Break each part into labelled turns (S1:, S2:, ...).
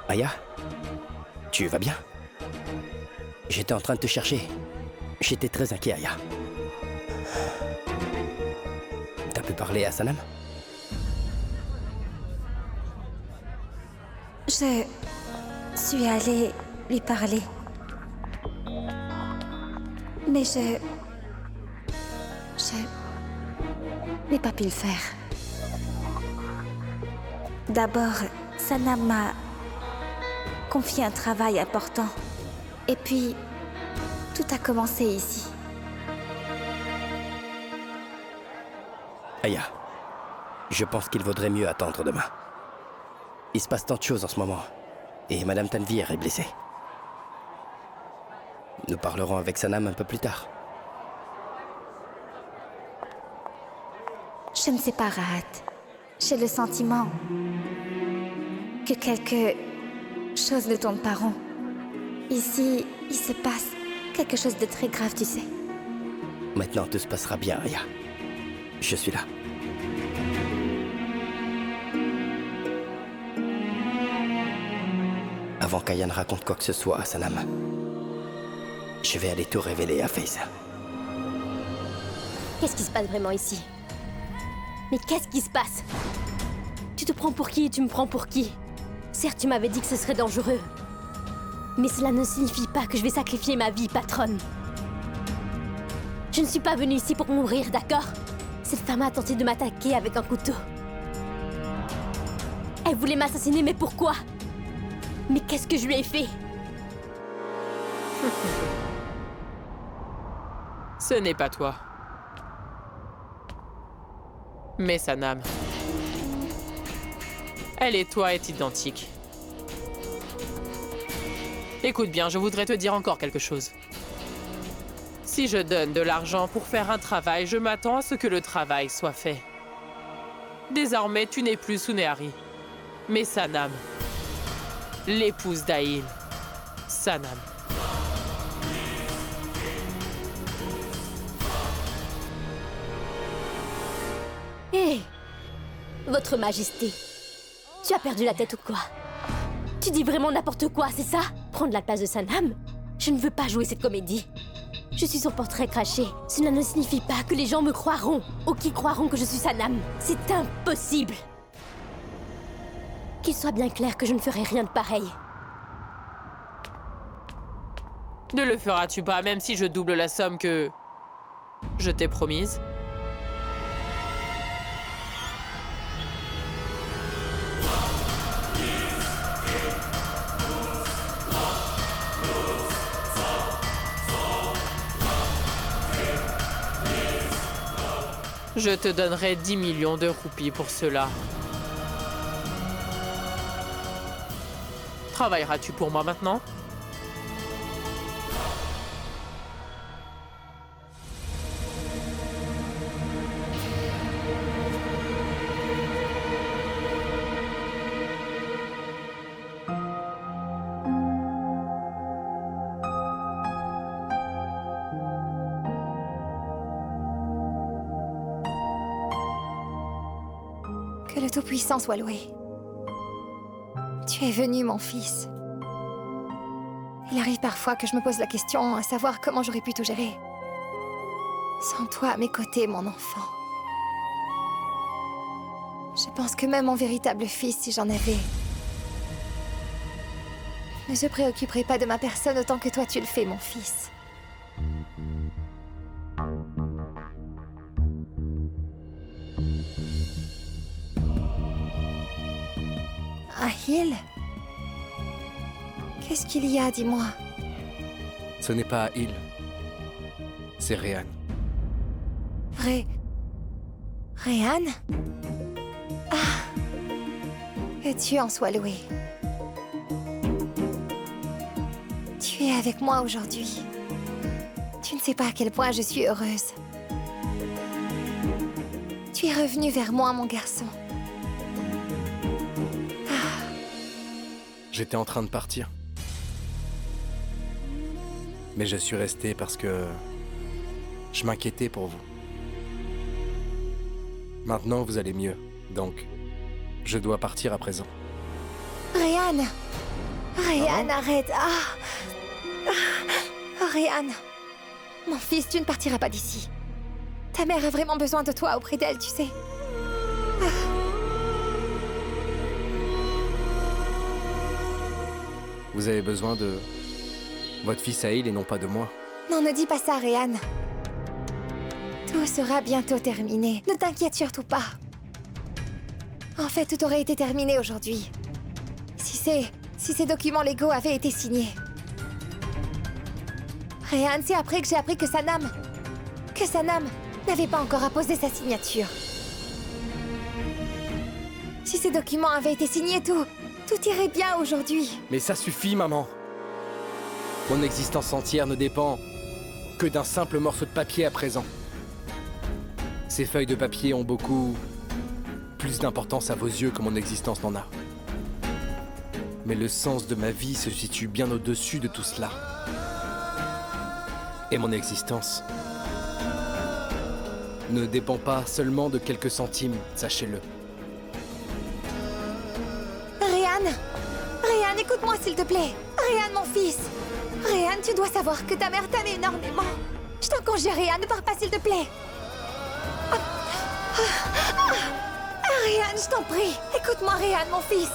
S1: Aya, tu vas bien? J'étais en train de te chercher. J'étais très inquiet, Aya. T'as pu parler à Sanam?
S2: Je suis allée lui parler. Mais je n'ai pas pu le faire. D'abord, Sanam m'a confié un travail important. Et puis, tout a commencé ici.
S1: Aya, je pense qu'il vaudrait mieux attendre demain. Il se passe tant de choses en ce moment. Et Madame Tanvir est blessée. Nous parlerons avec Sanam un peu plus tard.
S2: Je ne sais pas, Rahat. J'ai le sentiment que quelque chose ne tourne pas rond. Ici, il se passe quelque chose de très grave, tu sais.
S1: Maintenant, tout se passera bien, Aya. Je suis là. Avant qu'Aya ne raconte quoi que ce soit à Sanam, je vais aller tout révéler à Faiz.
S3: Qu'est-ce qui se passe vraiment ici? Mais qu'est-ce qui se passe? Tu te prends pour qui et tu me prends pour qui? Certes, tu m'avais dit que ce serait dangereux. Mais cela ne signifie pas que je vais sacrifier ma vie, patronne. Je ne suis pas venue ici pour mourir, d'accord? Cette femme a tenté de m'attaquer avec un couteau. Elle voulait m'assassiner, mais pourquoi? Mais qu'est-ce que je lui ai fait?
S4: Ce n'est pas toi. Mais Sanam. Elle et toi est identique. Écoute bien, je voudrais te dire encore quelque chose. Si je donne de l'argent pour faire un travail, je m'attends à ce que le travail soit fait. Désormais, tu n'es plus Sunehari, mais Sanam, l'épouse d'Aïl. Sanam.
S3: Hé! Votre Majesté, tu as perdu la tête ou quoi? Tu dis vraiment n'importe quoi, c'est ça? Prendre la place de Sanam? Je ne veux pas jouer cette comédie. Je suis son portrait craché. Cela ne signifie pas que les gens me croiront, ou qu'ils croiront que je suis Sanam. C'est impossible! Qu'il soit bien clair que je ne ferai rien de pareil.
S4: Ne le feras-tu pas, même si je double la somme que je t'ai promise? Je te donnerai 10 millions de roupies pour cela. Travailleras-tu pour moi maintenant?
S2: Que le Tout-Puissant soit loué. Tu es venu, mon fils. Il arrive parfois que je me pose la question à savoir comment j'aurais pu tout gérer. Sans toi à mes côtés, mon enfant. Je pense que même mon véritable fils, si j'en avais, ne se préoccuperait pas de ma personne autant que toi tu le fais, mon fils. Ahil? Qu'est-ce qu'il y a, dis-moi?
S5: Ce n'est pas Ahil. C'est Réhan.
S2: Réhan? Ah! Que Dieu en soit loué. Tu es avec moi aujourd'hui. Tu ne sais pas à quel point je suis heureuse. Tu es revenu vers moi, mon garçon.
S5: J'étais en train de partir. Mais je suis resté parce que je m'inquiétais pour vous. Maintenant, vous allez mieux, donc je dois partir à présent.
S2: Ryan! Ryan,
S5: bon
S2: arrête! Ryan! Mon fils, tu ne partiras pas d'ici. Ta mère a vraiment besoin de toi auprès d'elle, tu sais.
S5: Vous avez besoin de votre fils Aïl et non pas de moi.
S2: Non, ne dis pas ça, Ryan. Tout sera bientôt terminé. Ne t'inquiète surtout pas. En fait, tout aurait été terminé aujourd'hui. Si ces documents légaux avaient été signés. Ryan, c'est après que j'ai appris que Sanam n'avait pas encore apposé sa signature. Si ces documents avaient été signés, tout irait bien aujourd'hui.
S5: Mais ça suffit, maman. Mon existence entière ne dépend que d'un simple morceau de papier à présent. Ces feuilles de papier ont beaucoup plus d'importance à vos yeux que mon existence n'en a. Mais le sens de ma vie se situe bien au-dessus de tout cela. Et mon existence ne dépend pas seulement de quelques centimes, sachez-le.
S2: Ryan, écoute-moi s'il te plaît. Ryan, mon fils. Ryan, tu dois savoir que ta mère t'aime énormément. Je t'en conjure, Ryan, ne pars pas s'il te plaît. Ryan, je t'en prie. Écoute-moi, Ryan, mon fils.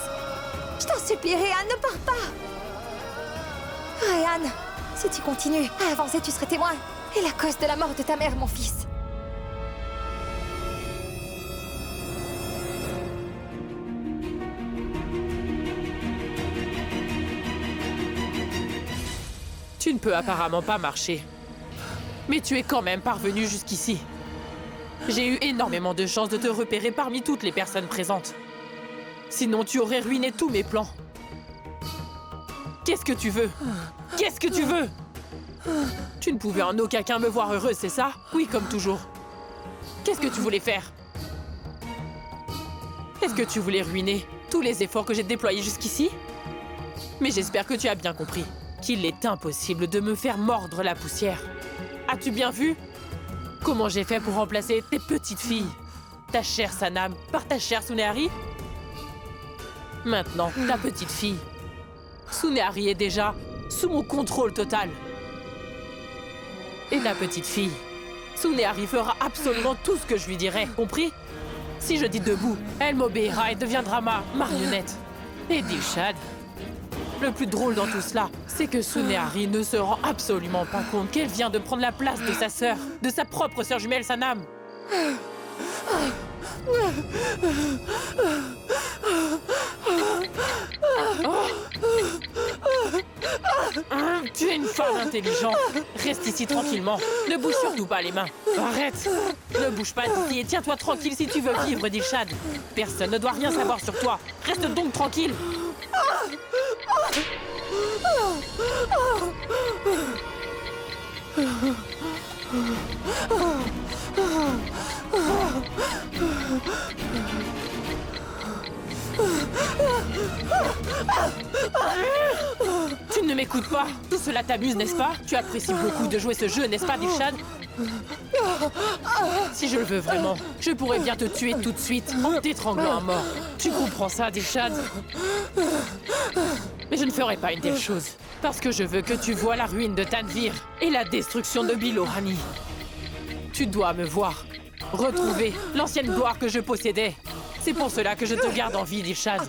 S2: Je t'en supplie, Ryan, ne pars pas. Ryan, si tu continues à avancer, tu serais témoin. Et la cause de la mort de ta mère, mon fils.
S4: Tu ne peux apparemment pas marcher. Mais tu es quand même parvenu jusqu'ici. J'ai eu énormément de chance de te repérer parmi toutes les personnes présentes. Sinon, tu aurais ruiné tous mes plans. Qu'est-ce que tu veux? Qu'est-ce que tu veux? Tu ne pouvais en aucun cas me voir heureuse, c'est ça? Oui, comme toujours. Qu'est-ce que tu voulais faire? Est-ce que tu voulais ruiner tous les efforts que j'ai déployés jusqu'ici? Mais j'espère que tu as bien compris qu'il est impossible de me faire mordre la poussière. As-tu bien vu comment j'ai fait pour remplacer tes petites filles, ta chère Sanam, par ta chère Sunehari? Maintenant, ta petite fille, Sunehari est déjà sous mon contrôle total. Et ta petite fille, Sunehari fera absolument tout ce que je lui dirai, compris? Si je dis debout, elle m'obéira et deviendra ma marionnette. Et Dilshad, le plus drôle dans tout cela, c'est que Sunehari ne se rend absolument pas compte qu'elle vient de prendre la place de sa sœur, de sa propre sœur jumelle Sanam. Tu es une femme intelligente. Reste ici tranquillement. Ne bouge surtout pas les mains. Arrête. Ne bouge pas d'ici et tiens-toi tranquille si tu veux vivre, Dilshad. Personne ne doit rien savoir sur toi. Reste donc tranquille. Tu ne m'écoutes pas. Tout cela t'amuse, n'est-ce pas? Tu apprécies beaucoup de jouer ce jeu, n'est-ce pas, Dilshad? Si je le veux vraiment, je pourrais bien te tuer tout de suite en t'étranglant à mort. Tu comprends ça, Dilshad? Mais je ne ferai pas une telle chose, parce que je veux que tu vois la ruine de Tanvir et la destruction de Bilohani. Tu dois me voir, retrouver l'ancienne gloire que je possédais. C'est pour cela que je te garde en vie, Dilshad.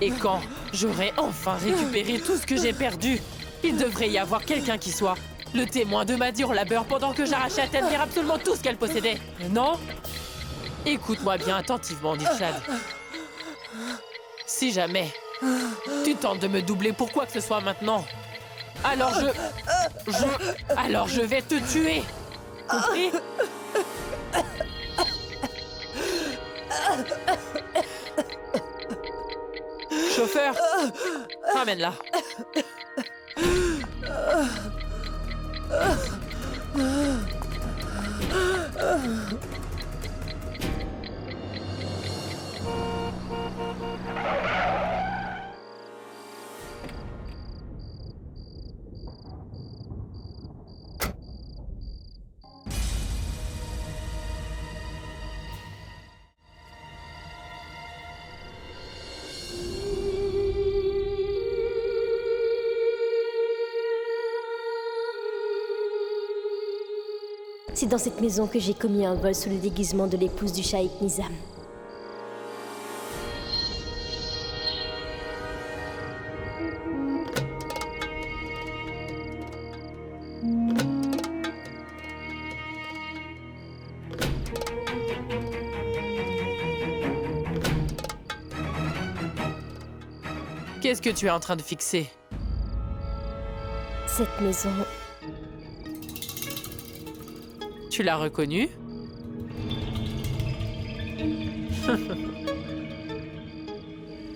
S4: Et quand j'aurai enfin récupéré tout ce que j'ai perdu, il devrait y avoir quelqu'un qui soit le témoin de ma dure labeur pendant que j'arrachais à Tanvir absolument tout ce qu'elle possédait. Non? Écoute-moi bien attentivement, Dilshad. Si jamais tu tentes de me doubler pour quoi que ce soit maintenant, alors je vais te tuer. Compris? Chauffeur, ramène-la.
S3: C'est dans cette maison que j'ai commis un vol sous le déguisement de l'épouse du Shaïk Nizam.
S4: Qu'est-ce que tu es en train de fixer?
S3: Cette maison,
S4: Tu l'as reconnue?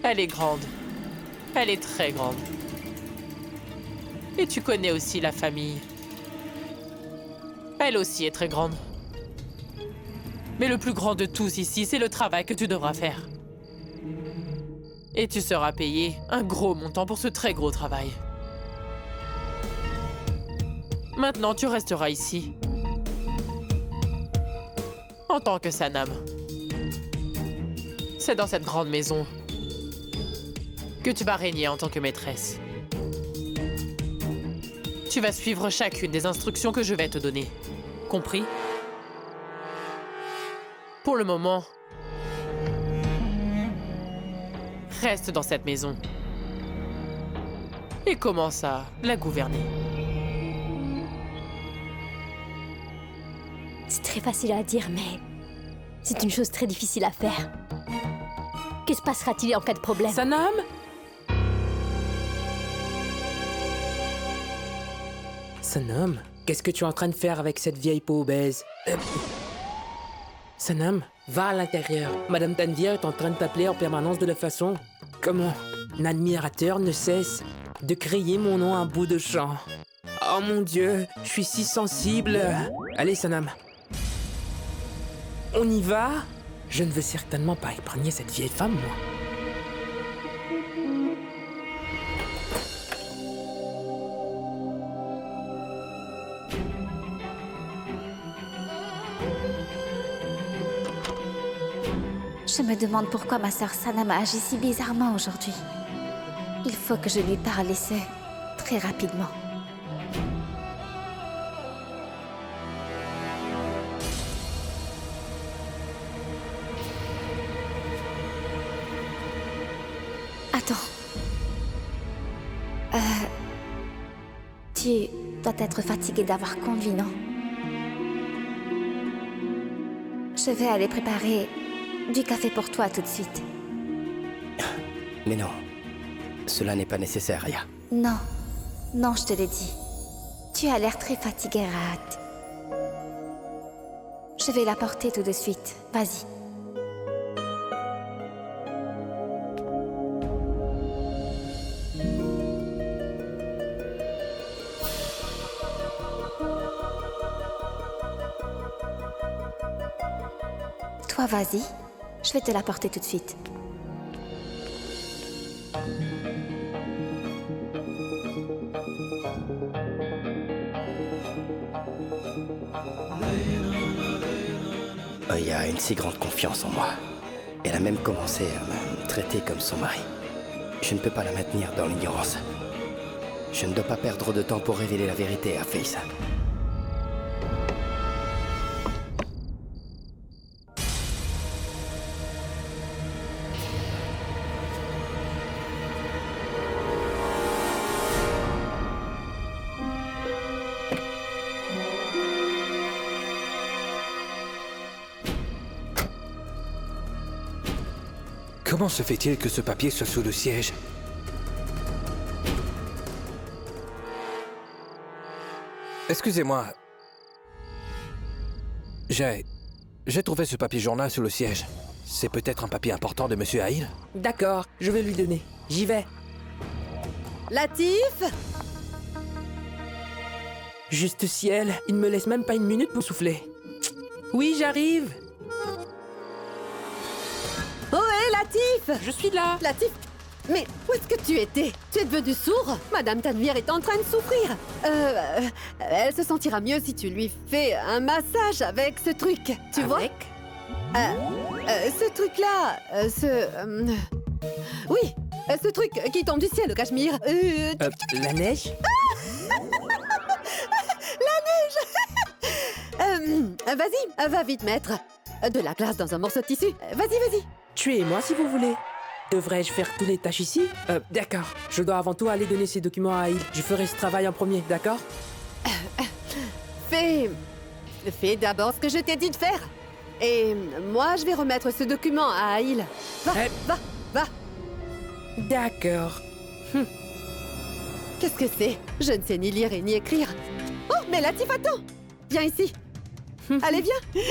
S4: Elle est grande. Elle est très grande. Et tu connais aussi la famille. Elle aussi est très grande. Mais le plus grand de tous ici, c'est le travail que tu devras faire. Et tu seras payé un gros montant pour ce très gros travail. Maintenant, tu resteras ici. En tant que Sanam. C'est dans cette grande maison que tu vas régner en tant que maîtresse. Tu vas suivre chacune des instructions que je vais te donner. Compris? Pour le moment, reste dans cette maison et commence à la gouverner.
S3: c'est très facile à dire, mais c'est une chose très difficile à faire. Que se passera-t-il en cas de problème?
S4: Sanam?
S6: Sanam, qu'est-ce que tu es en train de faire avec cette vieille peau obèse? Sanam, va à l'intérieur. Madame Tanvir est en train de t'appeler en permanence de la façon comment un admirateur ne cesse de crier mon nom à un bout de champ. Oh mon Dieu, je suis si sensible. Allez Sanam. On y va? Je ne veux certainement pas épargner cette vieille femme, moi.
S7: Je me demande pourquoi ma sœur Sanam a agi si bizarrement aujourd'hui. Il faut que je lui parle et ce, très rapidement. Attends. Tu dois être fatigué d'avoir conduit, non? Je vais aller préparer du café pour toi tout de suite.
S1: Mais non, cela n'est pas nécessaire, Aya.
S7: Non, non, je te l'ai dit. Tu as l'air très fatigué, Rahat. Je vais l'apporter tout de suite. Vas-y. Toi, vas-y. Je vais te l'apporter tout de suite.
S1: Aya a une si grande confiance en moi. Elle a même commencé à me traiter comme son mari. Je ne peux pas la maintenir dans l'ignorance. Je ne dois pas perdre de temps pour révéler la vérité à Faïsa.
S8: Comment se fait-il que ce papier soit sous le siège? Excusez-moi. J'ai trouvé ce papier journal sous le siège. C'est peut-être un papier important de Monsieur Haïl?
S6: D'accord, je vais lui donner. J'y vais.
S9: Latif?
S6: Juste ciel, il ne me laisse même pas une minute pour souffler. Oui, j'arrive.
S9: Ohé, Latif!
S6: Je suis là.
S9: Latif? Mais où est-ce que tu étais? Tu es devenu sourd? Madame Tanvir est en train de souffrir. Elle se sentira mieux si tu lui fais un massage avec ce truc. Tu vois? Ce truc-là, oui, ce truc qui tombe du ciel au Cachemire.
S6: La neige?
S9: La neige! Vas-y, va vite mettre de la glace dans un morceau de tissu. Vas-y.
S6: Tuez-moi si vous voulez. Devrais-je faire toutes les tâches ici? D'accord. Je dois avant tout aller donner ces documents à Aïl. Je ferai ce travail en premier, d'accord?
S9: Fais d'abord ce que je t'ai dit de faire. Et moi, je vais remettre ce document à Aïl. Va.
S6: D'accord.
S9: Qu'est-ce que c'est? Je ne sais ni lire et ni écrire. Oh, mais Latif, attends! Viens ici. Allez, viens.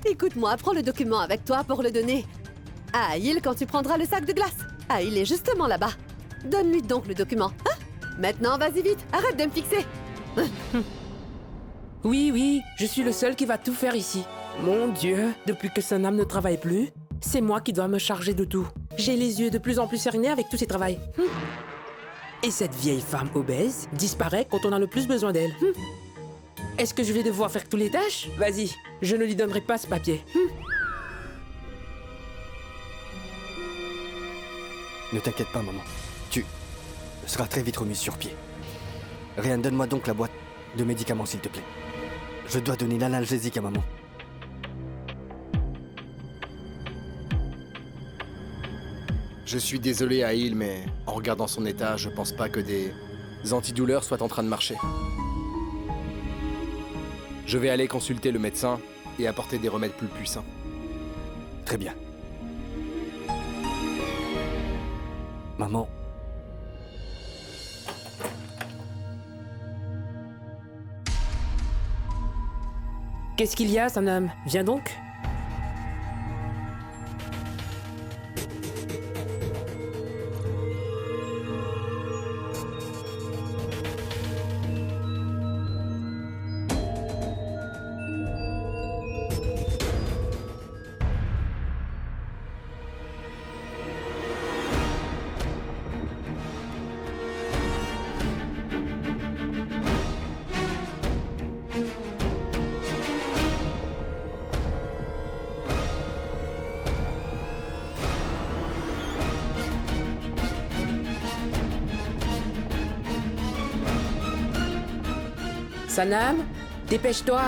S9: Écoute-moi, prends le document avec toi pour le donner à Aïl quand tu prendras le sac de glace. Aïl est justement là-bas. Donne-lui donc le document. Hein? Maintenant, vas-y vite. Arrête de me fixer.
S6: Oui, je suis le seul qui va tout faire ici. Mon Dieu, depuis que Sanam ne travaille plus, c'est moi qui dois me charger de tout. J'ai les yeux de plus en plus cernés avec tous ces travails. Et cette vieille femme obèse disparaît quand on a le plus besoin d'elle. Est-ce que je vais devoir faire toutes les tâches? Vas-y, je ne lui donnerai pas ce papier.
S1: Ne t'inquiète pas, maman. Tu seras très vite remise sur pied. Ryan, donne-moi donc la boîte de médicaments, s'il te plaît. Je dois donner l'analgésique à maman.
S5: Je suis désolé, Aïl, mais en regardant son état, je pense pas que des antidouleurs soient en train de marcher. Je vais aller consulter le médecin et apporter des remèdes plus puissants.
S1: Très bien. Maman.
S6: Qu'est-ce qu'il y a, Sanam? Viens donc. Sanam, dépêche-toi.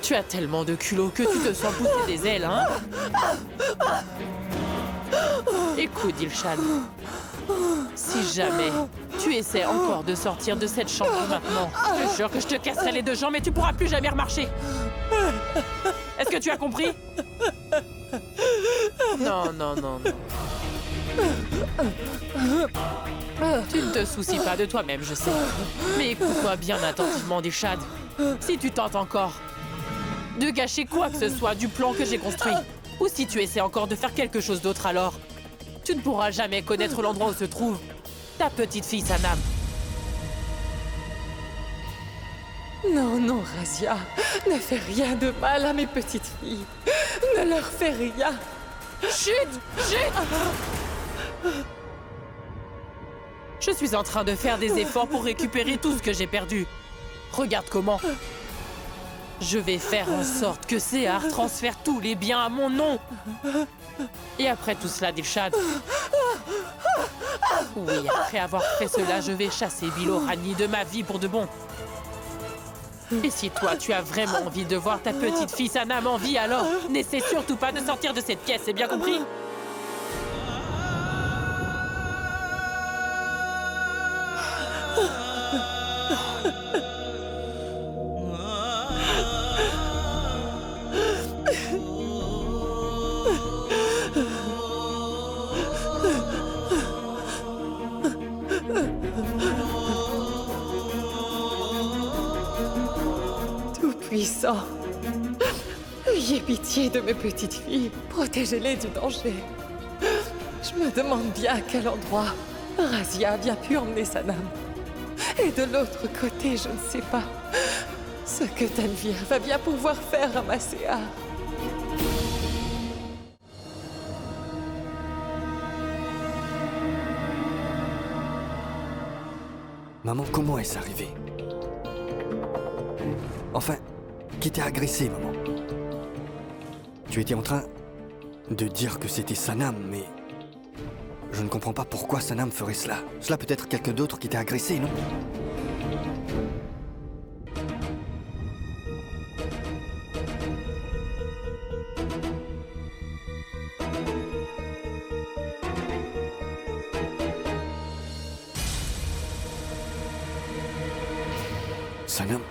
S4: Tu as tellement de culot que tu te sens pousser des ailes, hein? Écoute, Dilshan. Si jamais tu essaies encore de sortir de cette chambre maintenant, je te jure que je te casserai les deux jambes et tu pourras plus jamais remarcher. Est-ce que tu as compris? Non. Tu ne te soucies pas de toi-même, je sais. Mais écoute-moi bien attentivement, Dilshan. Si tu tentes encore de gâcher quoi que ce soit du plan que j'ai construit, ou si tu essaies encore de faire quelque chose d'autre, alors tu ne pourras jamais connaître l'endroit où se trouve ta petite fille Sanam.
S10: Non, Razia, ne fais rien de mal à mes petites filles. Ne leur fais rien.
S4: Chut! Je suis en train de faire des efforts pour récupérer tout ce que j'ai perdu. Regarde comment. Je vais faire en sorte que Sehar transfère tous les biens à mon nom. Et après tout cela, Dilshan, Oui, après avoir fait cela, je vais chasser Bilorani de ma vie pour de bon. Et si toi, tu as vraiment envie de voir ta petite fille Sanam en vie, alors n'essaie surtout pas de sortir de cette pièce, c'est bien compris?
S10: Tout-puissant, ayez pitié de mes petites filles, protégez-les du danger. Je me demande bien à quel endroit Razia a bien pu emmener Sanam. Et de l'autre côté, je ne sais pas ce que Tanvir va bien pouvoir faire à Macéa.
S11: Maman, comment est-ce arrivé? Enfin, qui t'a agressé, maman? Tu étais en train de dire que c'était Sanam, mais... Je ne comprends pas pourquoi Sanam ferait cela. Cela peut être quelqu'un d'autre qui t'a agressé, non? Sanam?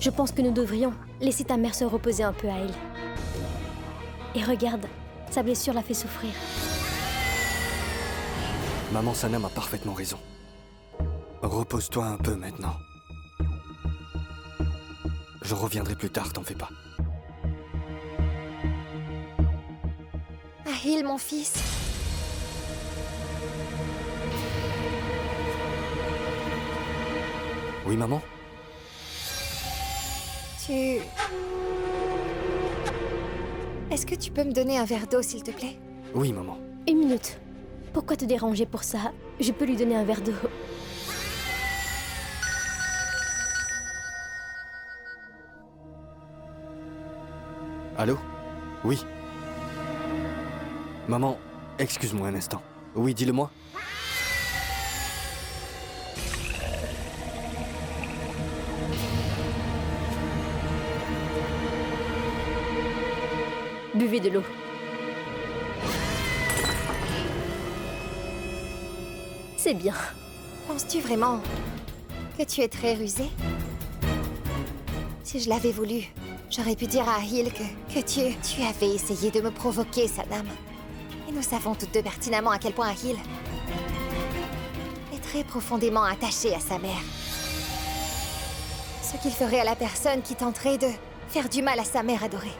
S3: Je pense que nous devrions laisser ta mère se reposer un peu à elle. Et regarde, sa blessure l'a fait souffrir.
S11: Maman Sanam a parfaitement raison. Repose-toi un peu maintenant. Je reviendrai plus tard, t'en fais pas.
S2: Ahil, mon fils.
S11: Oui, maman?
S2: Est-ce que tu peux me donner un verre d'eau, s'il te plaît?
S11: Oui, maman.
S3: Une minute. Pourquoi te déranger pour ça? Je peux lui donner un verre d'eau.
S11: Allô? Oui. Maman, excuse-moi un instant. Oui, dis-le-moi.
S3: Buvez de l'eau. C'est bien.
S2: Penses-tu vraiment que tu es très rusé? Si je l'avais voulu, j'aurais pu dire à Ahil que tu avais essayé de me provoquer, Sanam. Et nous savons toutes deux pertinemment à quel point Ahil est très profondément attaché à sa mère. Ce qu'il ferait à la personne qui tenterait de faire du mal à sa mère adorée.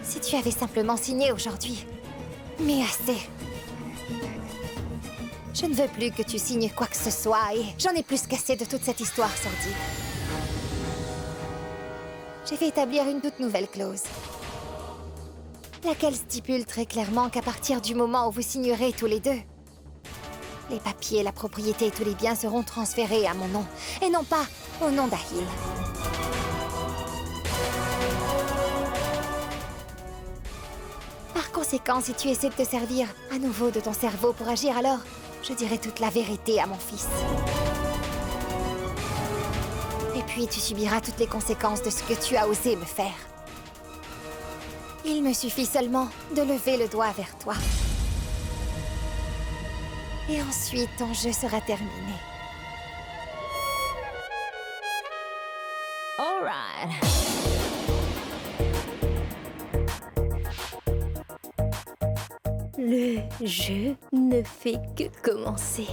S2: Si tu avais simplement signé aujourd'hui. Mais assez. Je ne veux plus que tu signes quoi que ce soit et j'en ai plus qu'assez de toute cette histoire sordide. Je vais établir une toute nouvelle clause. Laquelle stipule très clairement qu'à partir du moment où vous signerez tous les deux, les papiers, la propriété et tous les biens seront transférés à mon nom, et non pas au nom d'Ahil. Par conséquent, si tu essaies de te servir à nouveau de ton cerveau pour agir, alors je dirai toute la vérité à mon fils. Et puis tu subiras toutes les conséquences de ce que tu as osé me faire. Il me suffit seulement de lever le doigt vers toi. Et ensuite, ton jeu sera terminé.
S3: All right. Le jeu ne fait que commencer.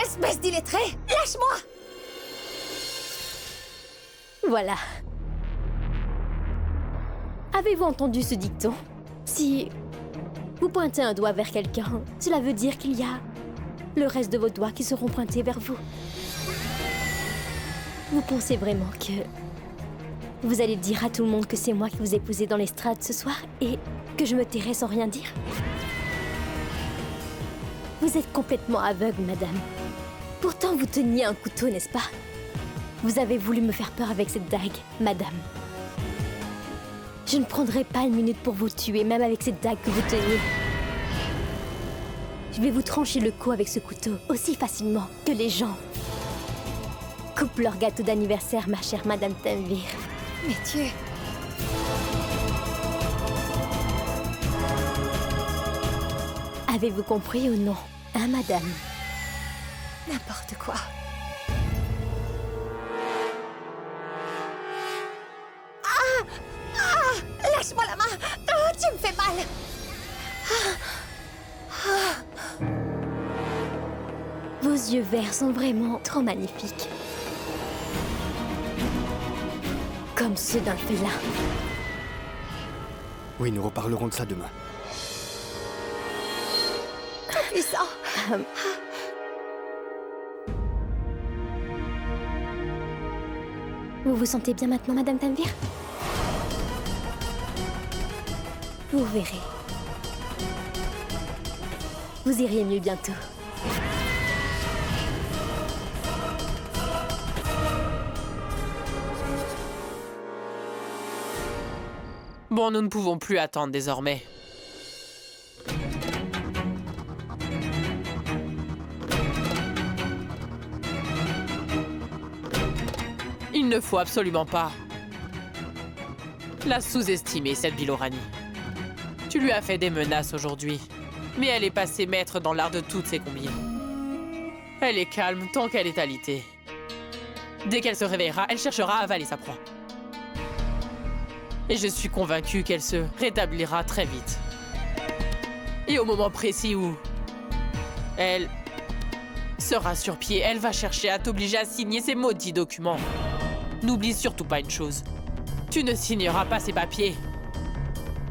S2: Espèce d'illettré! Lâche-moi!
S3: Voilà. Avez-vous entendu ce dicton? Si vous pointez un doigt vers quelqu'un, cela veut dire qu'il y a le reste de vos doigts qui seront pointés vers vous. Vous pensez vraiment que vous allez dire à tout le monde que c'est moi qui vous ai posé dans l'estrade ce soir et que je me tairai sans rien dire? Vous êtes complètement aveugle, madame. Pourtant, vous teniez un couteau, n'est-ce pas? Vous avez voulu me faire peur avec cette dague, madame. Je ne prendrai pas une minute pour vous tuer, même avec cette dague que vous teniez. Je vais vous trancher le cou avec ce couteau aussi facilement que les gens coupent leur gâteau d'anniversaire, ma chère Madame Tanvir.
S2: Mais Dieu...
S3: Avez-vous compris ou non, hein, madame?
S2: N'importe quoi. Lâche-moi la main! Oh, tu me fais mal!
S3: Vos yeux verts sont vraiment trop magnifiques. Comme ceux d'un félin.
S11: Oui, nous reparlerons de ça demain.
S2: Puissant!
S3: Vous vous sentez bien maintenant, Madame Tanvir? Vous verrez. Vous iriez mieux bientôt.
S4: Bon, nous ne pouvons plus attendre désormais. Il ne faut absolument pas la sous-estimer, cette Bilorani. Tu lui as fait des menaces aujourd'hui, mais elle est passée maître dans l'art de toutes ses combines. Elle est calme tant qu'elle est alitée. Dès qu'elle se réveillera, elle cherchera à avaler sa proie. Et je suis convaincue qu'elle se rétablira très vite. Et au moment précis où elle sera sur pied, elle va chercher à t'obliger à signer ces maudits documents. N'oublie surtout pas une chose. Tu ne signeras pas ces papiers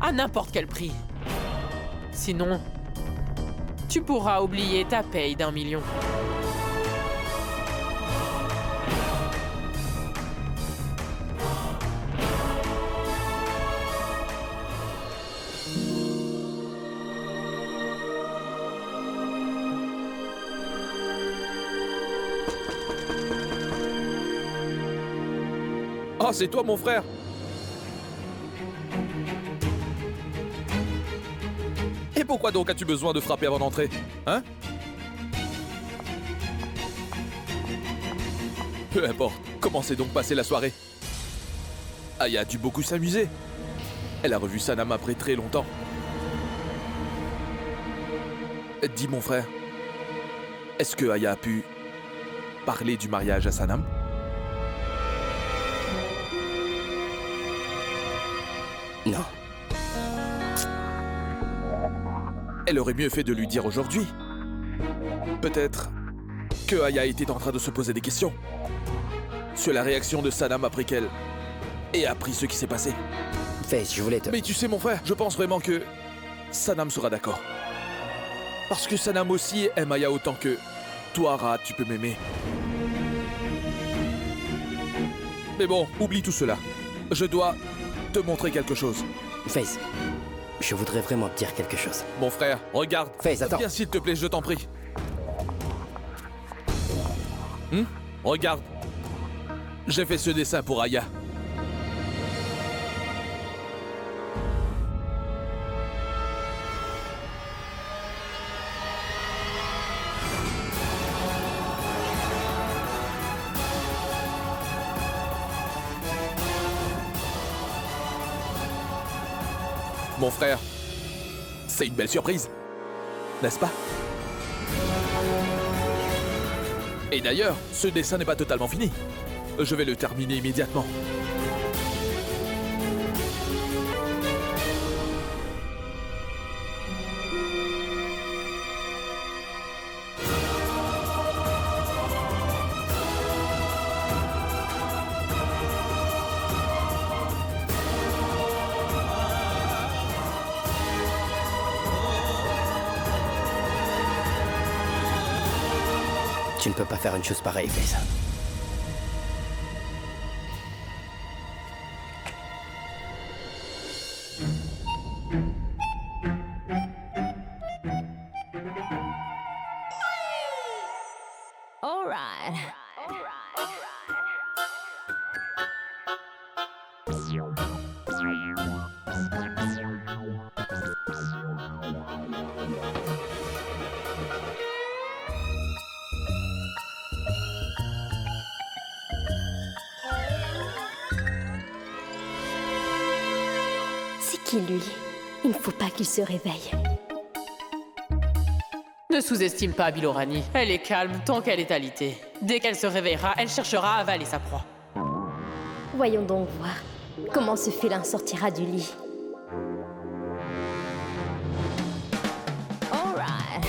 S4: à n'importe quel prix. Sinon, tu pourras oublier ta paye d'1 million.
S12: Ah, c'est toi, mon frère! Et pourquoi donc as-tu besoin de frapper avant d'entrer? Hein? Peu importe. Comment s'est donc passée la soirée? Aya a dû beaucoup s'amuser. Elle a revu Sanam après très longtemps. Dis, mon frère, est-ce que Aya a pu parler du mariage à Sanam?
S1: Non.
S12: Elle aurait mieux fait de lui dire aujourd'hui. Peut-être que Aya était en train de se poser des questions sur la réaction de Sanam après qu'elle ait appris ce qui s'est passé.
S1: Face, je voulais te...
S12: Mais tu sais, mon frère, je pense vraiment que Sanam sera d'accord. Parce que Sanam aussi aime Aya autant que toi, Ra, tu peux m'aimer. Mais bon, oublie tout cela. Je dois te montrer quelque chose.
S1: Face, je voudrais vraiment te dire quelque chose.
S12: Mon frère, regarde.
S1: Face, attends.
S12: Viens, s'il te plaît, je t'en prie. Regarde. J'ai fait ce dessin pour Aya. Mon frère, c'est une belle surprise, n'est-ce pas? Et d'ailleurs, ce dessin n'est pas totalement fini. Je vais le terminer immédiatement.
S1: Tu ne peux pas faire une chose pareille, Faith.
S3: All right. C'est qui lui? Il ne faut pas qu'il se réveille.
S4: Ne sous-estime pas Bilorani. Elle est calme tant qu'elle est alitée. Dès qu'elle se réveillera, elle cherchera à avaler sa proie.
S3: Voyons donc voir comment ce félin sortira du lit. All right.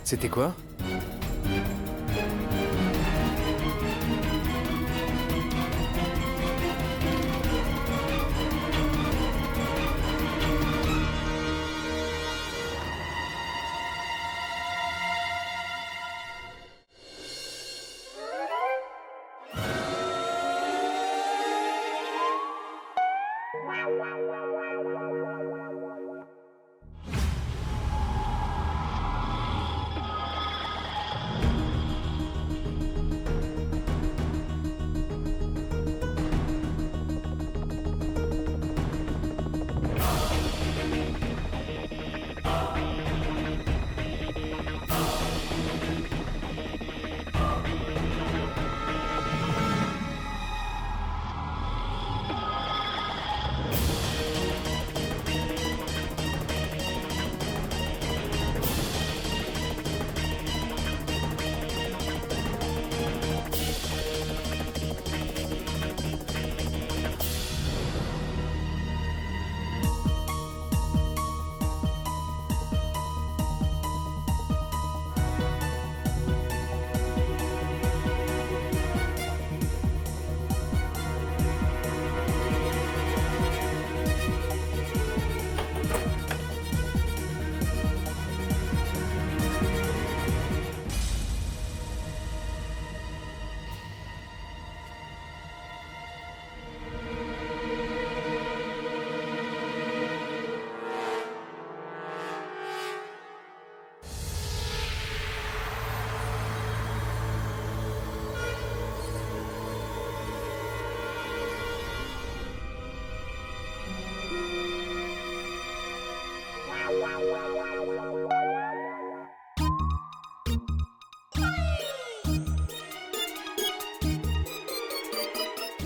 S5: C'était quoi?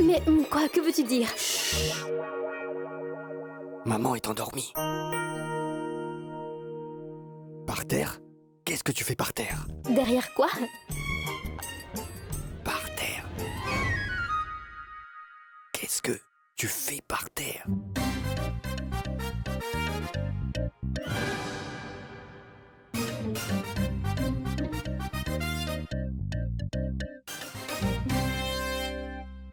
S3: Mais quoi, que veux-tu dire?
S11: Maman est endormie. Par terre? Qu'est-ce que tu fais par terre?
S3: Derrière quoi?
S11: Par terre. Qu'est-ce que tu fais par terre?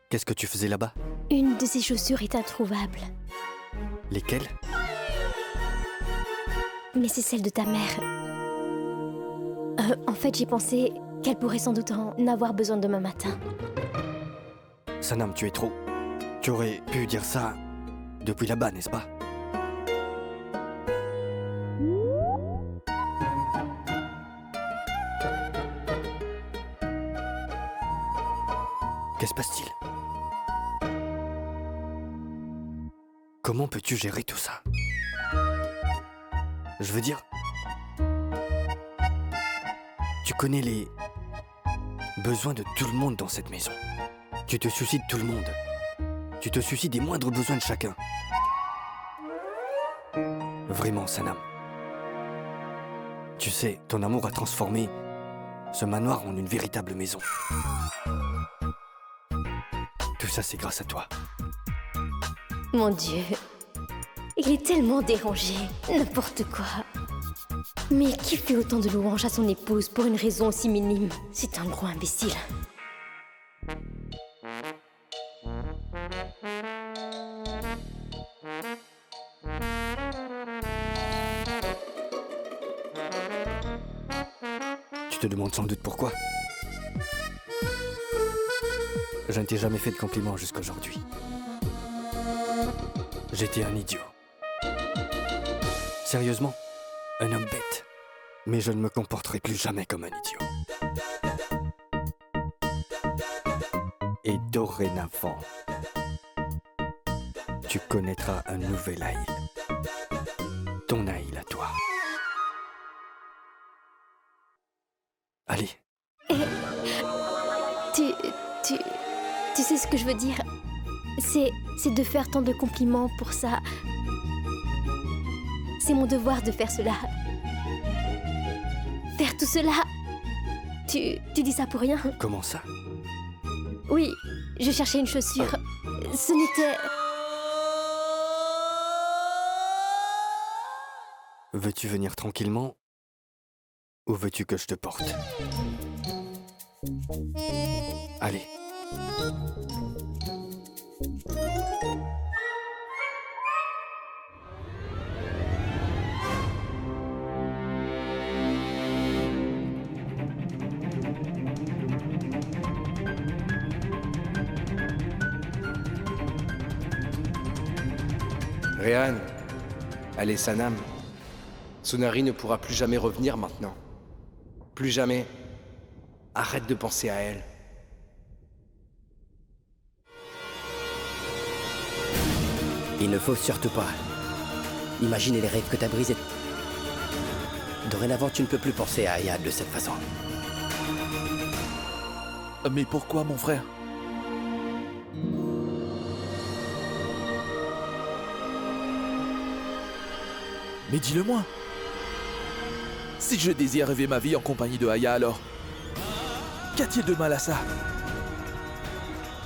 S11: Qu'est-ce que tu faisais là-bas?
S3: Une de ces chaussures est introuvable.
S11: Lesquelles?
S3: Mais c'est celle de ta mère. En fait, j'ai pensé qu'elle pourrait sans doute en avoir besoin demain matin.
S11: Sanam, tu es trop... Tu aurais pu dire ça depuis là-bas, n'est-ce pas? Qu'est-ce qui se passe-t-il? Comment peux-tu gérer tout ça? Je veux dire... Tu connais besoin de tout le monde dans cette maison. Tu te soucies de tout le monde. Tu te soucies des moindres besoins de chacun. Vraiment, Sanam. Tu sais, ton amour a transformé ce manoir en une véritable maison. Tout ça, c'est grâce à toi.
S3: Mon Dieu, il est tellement dérangé, n'importe quoi. Mais qui fait autant de louanges à son épouse pour une raison aussi minime? C'est un gros imbécile.
S11: Tu te demandes sans doute pourquoi. Je ne t'ai jamais fait de compliments jusqu'aujourd'hui. J'étais un idiot. Sérieusement, un homme bête. Mais je ne me comporterai plus jamais comme un idiot. Et dorénavant, tu connaîtras un nouvel Aïl. Ton Aïl à toi. Allez.
S3: Tu sais ce que je veux dire? C'est de faire tant de compliments pour ça. C'est mon devoir de faire cela. Faire tout cela. Tu dis ça pour rien?
S11: Comment ça?
S3: Oui, je cherchais une chaussure. Ce n'était...
S11: Veux-tu venir tranquillement? Ou veux-tu que je te porte? Allez.
S5: Réhan, allez Sanam. Sunari ne pourra plus jamais revenir maintenant. Plus jamais. Arrête de penser à elle.
S1: Il ne faut surtout pas imaginer les rêves que t'as brisés. Dorénavant, tu ne peux plus penser à Ayad de cette façon.
S12: Mais pourquoi, mon frère? Mais dis-le-moi. Si je désire rêver ma vie en compagnie de Aya, alors qu'y a-t-il de mal à ça?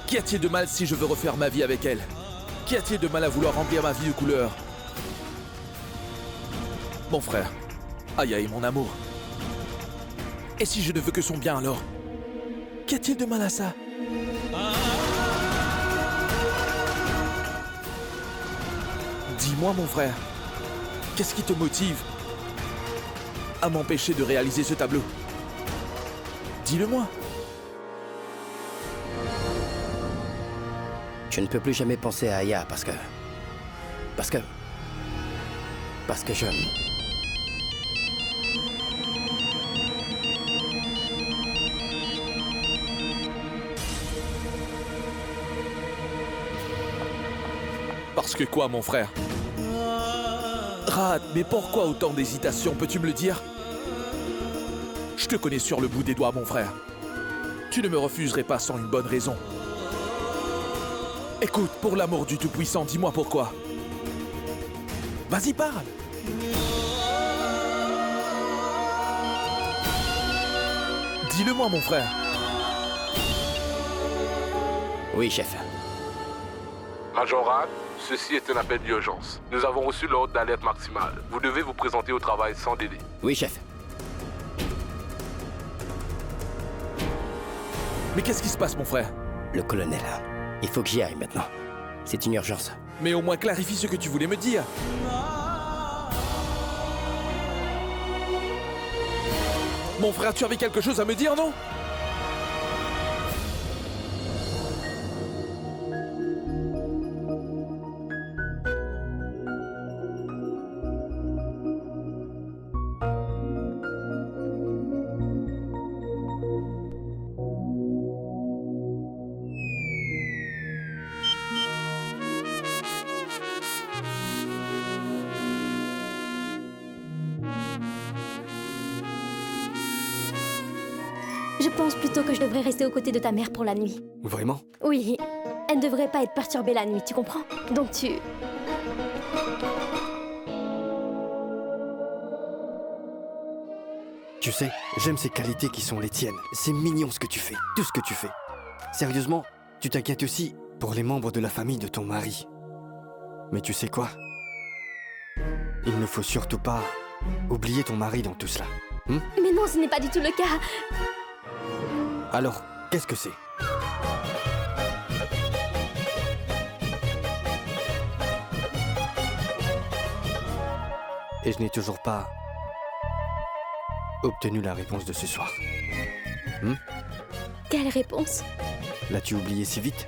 S12: Qu'y a-t-il de mal si je veux refaire ma vie avec elle? Qu'y a-t-il de mal à vouloir remplir ma vie de couleurs? Mon frère, Aya est mon amour. Et si je ne veux que son bien alors? Qu'y a-t-il de mal à ça? Dis-moi, mon frère, qu'est-ce qui te motive à m'empêcher de réaliser ce tableau? Dis-le-moi.
S1: Je ne peux plus jamais penser à Aya parce que je...
S12: Parce que quoi, mon frère? Raad, mais pourquoi autant d'hésitation, peux-tu me le dire? Je te connais sur le bout des doigts, mon frère. Tu ne me refuserais pas sans une bonne raison. Écoute, pour l'amour du Tout-Puissant, dis-moi pourquoi. Vas-y, parle. Dis-le-moi, mon frère.
S1: Oui, chef.
S13: Major Raad, ceci est un appel d'urgence. Nous avons reçu l'ordre d'alerte maximale. Vous devez vous présenter au travail sans délai.
S1: Oui, chef.
S12: Mais qu'est-ce qui se passe, mon frère?
S1: Le colonel, il faut que j'y aille maintenant. C'est une urgence.
S12: Mais au moins clarifie ce que tu voulais me dire. Mon frère, tu avais quelque chose à me dire, non?
S3: pense plutôt que je devrais rester aux côtés de ta mère pour la nuit.
S11: Vraiment?
S3: Oui, elle ne devrait pas être perturbée la nuit, tu comprends? Donc tu...
S11: Tu sais, j'aime ces qualités qui sont les tiennes. C'est mignon ce que tu fais, tout ce que tu fais. Sérieusement, tu t'inquiètes aussi pour les membres de la famille de ton mari. Mais tu sais quoi? Il ne faut surtout pas oublier ton mari dans tout cela.
S3: Mais non, ce n'est pas du tout le cas.
S11: Alors, qu'est-ce que c'est? Et je n'ai toujours pas obtenu la réponse de ce soir.
S3: Quelle réponse?
S11: L'as-tu oublié si vite?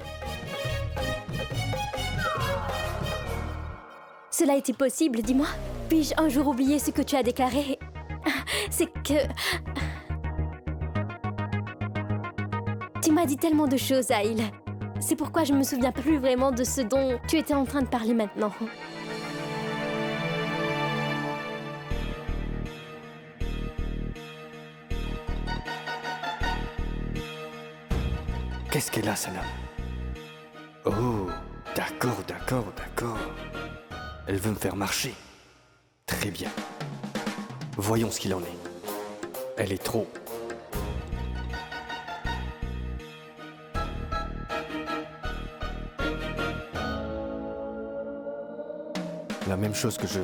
S3: Cela est-il possible, dis-moi? Puis-je un jour oublier ce que tu as déclaré? C'est que... Tu m'as dit tellement de choses, Aïl. C'est pourquoi je me souviens plus vraiment de ce dont tu étais en train de parler maintenant.
S11: Qu'est-ce qu'elle a, Sanam? Oh, d'accord. Elle veut me faire marcher. Très bien. Voyons ce qu'il en est. Elle est trop. La même chose que je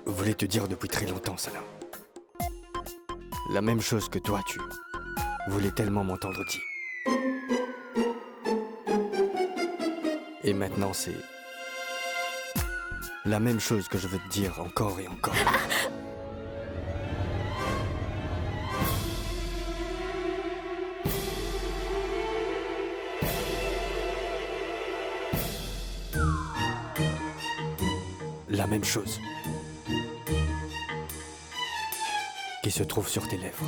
S11: voulais te dire depuis très longtemps, Sanam. La même chose que toi, tu voulais tellement m'entendre dire. Et maintenant, c'est la même chose que je veux te dire encore et encore. La même chose qui se trouve sur tes lèvres.